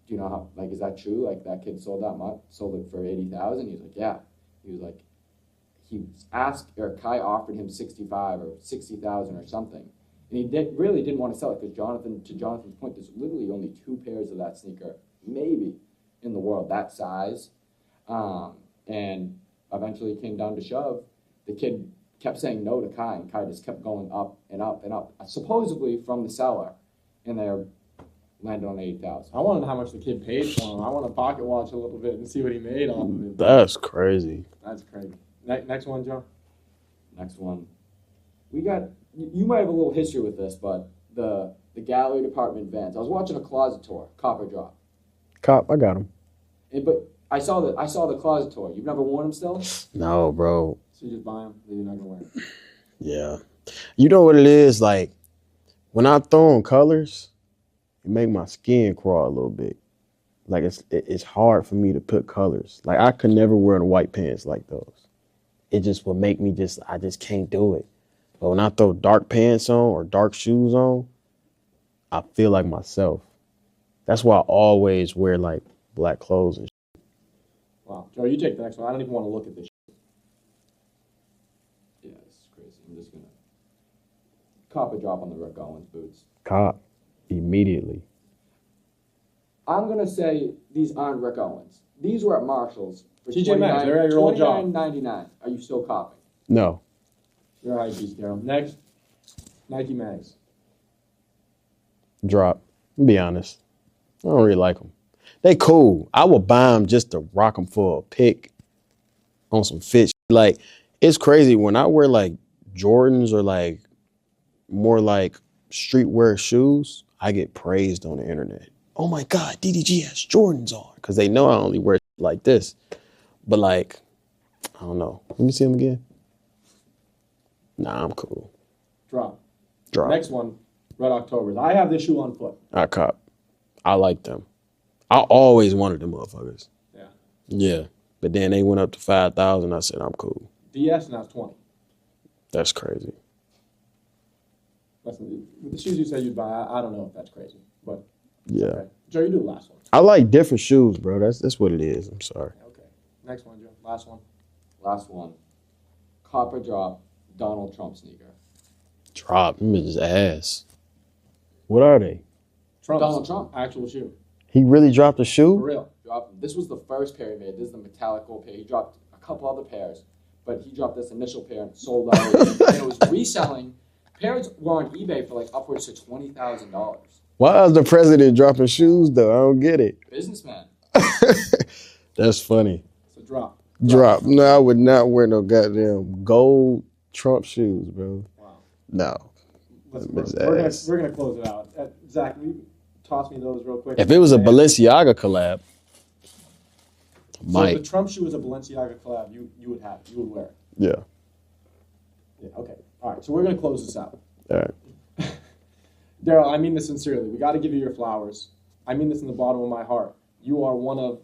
do you know how? Like, is that true? Like, that kid sold that much? Sold it for $80,000?" He was like, "Yeah." He was like, Kai offered him 65 or 60,000 or something, and he really didn't want to sell it because to Jonathan's point, there's literally only 2 pairs of that sneaker, maybe, in the world that size, and eventually it came down to shove. The kid kept saying no to Kai, and Kai just kept going up and up and up, supposedly from the seller, and they're landed on 80,000. I want to know how much the kid paid for them. I want to pocket watch a little bit and see what he made off of it. That's crazy. That's crazy. Next one, Joe. Next one. We got, you might have a little history with this, but the gallery department vans. I was watching a closet tour, Copper Drop. Cop, I got him. But I saw the closet tour. You've never worn them still? No, bro. So you just buy them, then you're not going to wear them. Yeah. You know what it is? Like, when I throw on colors, it make my skin crawl a little bit. Like, it's hard for me to put colors. Like, I could never wear the white pants like those. It just would make me I just can't do it. But when I throw dark pants on or dark shoes on, I feel like myself. That's why I always wear, like, black clothes and shit. Wow. Joe, you take the next one. I don't even want to look at this. Yeah, this is crazy. I'm just gonna Copper Drop on the Rick Owens boots. Cop, immediately. I'm gonna say these aren't Rick Owens. These were at Marshalls for TJ Maxx, they're at your old job. $29.99. Are you still copping? No. You're a high piece, Carol. Next, Nike Mags. Drop. Be honest. I don't really like them. They cool. I would buy them just to rock them for a pic on some fit. Like, it's crazy when I wear like Jordans or like more like streetwear shoes, I get praised on the internet. Oh my God, DDG has Jordans on. Because they know I only wear like this. But like, I don't know. Let me see them again. Nah, I'm cool. Drop. Drop. Next one, Red Octobers. I have this shoe on foot. I cop. I like them. I always wanted them motherfuckers. Yeah. Yeah. But then they went up to 5,000. I said, I'm cool. DS now it's 20. That's crazy. With the shoes you said you'd buy, I don't know if that's crazy. But Yeah. okay. Joe, you do the last one. I like different shoes, bro. That's what it is. I'm sorry. Okay. Next one, Joe. Last one. Last one. Copper drop Donald Trump sneaker. Drop. Them is ass. What are they? Donald Trump. Actual shoe. He really dropped a For shoe? real. This was the first pair he made. This is the metallical pair. He dropped a couple other pairs, but he dropped this initial pair and sold out. And it was reselling. Pairs were on eBay for like upwards to $20,000. Why is the president dropping shoes, though? I don't get it. Businessman. That's funny. So drop. Drop. No, I would not wear no goddamn gold Trump shoes, bro. Wow. No. We're gonna close it out. Zach, will you toss me those real quick? If it was a Balenciaga collab, So might. if the Trump shoe was a Balenciaga collab, you would have it. You would wear it. Yeah. Yeah, okay. All right, so we're going to close this out. All right. Daryl, I mean this sincerely. We got to give you your flowers. I mean this in the bottom of my heart. You are one of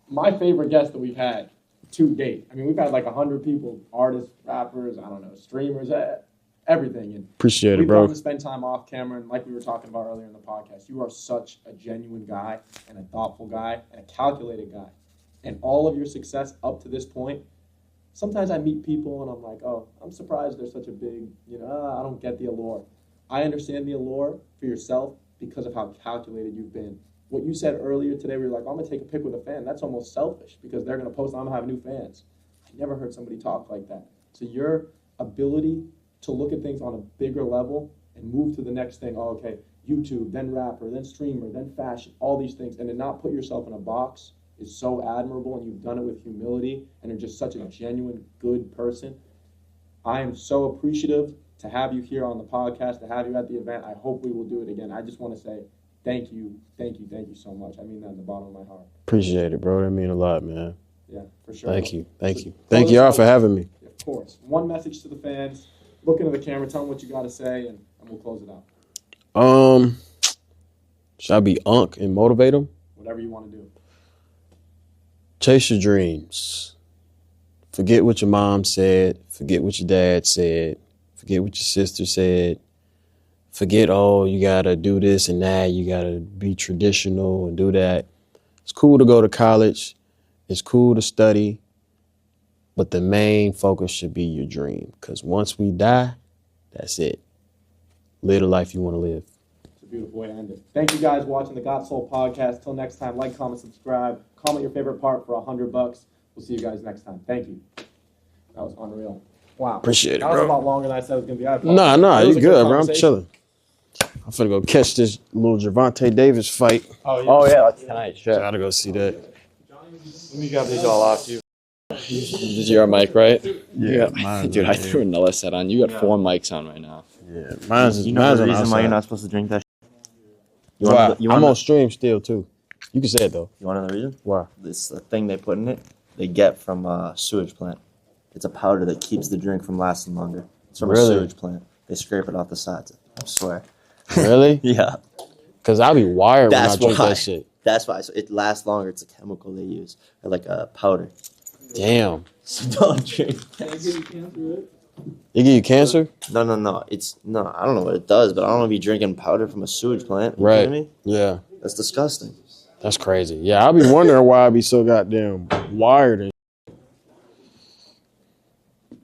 my favorite guests that we've had to date. I mean, we've had like 100 people, artists, rappers, I don't know, streamers, everything. And Appreciate it, we've bro. gotten to spend time off camera, and like we were talking about earlier in the podcast, you are such a genuine guy and a thoughtful guy and a calculated guy. And all of your success up to this point, sometimes I meet people and I'm like, oh, I'm surprised they're such a big, I don't get the allure. I understand the allure for yourself because of how calculated you've been. What you said earlier today, where you're like, I'm going to take a pic with a fan, that's almost selfish because they're going to post, I'm going to have new fans. I never heard somebody talk like that. So your ability to look at things on a bigger level and move to the next thing, oh, okay, YouTube, then rapper, then streamer, then fashion, all these things, and to not put yourself in a box is so admirable, and you've done it with humility and are just such a genuine, good person. I am so appreciative to have you here on the podcast, to have you at the event. I hope we will do it again. I just want to say thank you so much. I mean that in the bottom of my heart. Appreciate it, bro. That mean a lot, man. Yeah, for sure. Thank you. Thank y'all for having me. Of course. One message to the fans. Look into the camera, tell them what you got to say, and we'll close it out. Should I be unk and motivate them? Whatever you want to do. Chase your dreams. Forget what your mom said. Forget what your dad said. Forget what your sister said. Forget, oh, you got to do this and that. You got to be traditional and do that. It's cool to go to college. It's cool to study. But the main focus should be your dream. Because once we die, that's it. Live the life you want to live. It's a beautiful way to end it. Thank you guys watching the Got Soul podcast. Till next time, like, comment, subscribe. Comment your favorite part for $100. We'll see you guys next time. Thank you. That was unreal. Wow. Appreciate it, That was a bro. lot longer than I said it was going to be. Nah, It was you a good, bro. I'm conversation. chilling. I'm finna go catch this little Gervonta Davis fight. Oh yeah, that's tonight. Shit. Gotta go see that. Let me grab these all off you. This is your mic, right? Yeah, Dude, I threw another set on. You got 4 mics on right now. Yeah, mine's You know mine's the on reason why outside. you're not supposed to drink that? Why? You I'm wanna- on stream still too. You can say it though. You want to know the reason? Why? This thing they put in it, they get from a sewage plant. It's a powder that keeps the drink from lasting longer. It's from Really? a sewage plant. They scrape it off the sides. I swear. Really? Yeah. Cause I be wired when I That's drink why. that shit. That's why. So it lasts longer. It's a chemical they use, or like a powder. Damn. So don't drink. It give you cancer? No. It's no. I don't know what it does, but I don't want to be drinking powder from a sewage plant. You Right. kidding me? Yeah. That's disgusting. That's crazy. Yeah, I be wondering why I be so goddamn wired and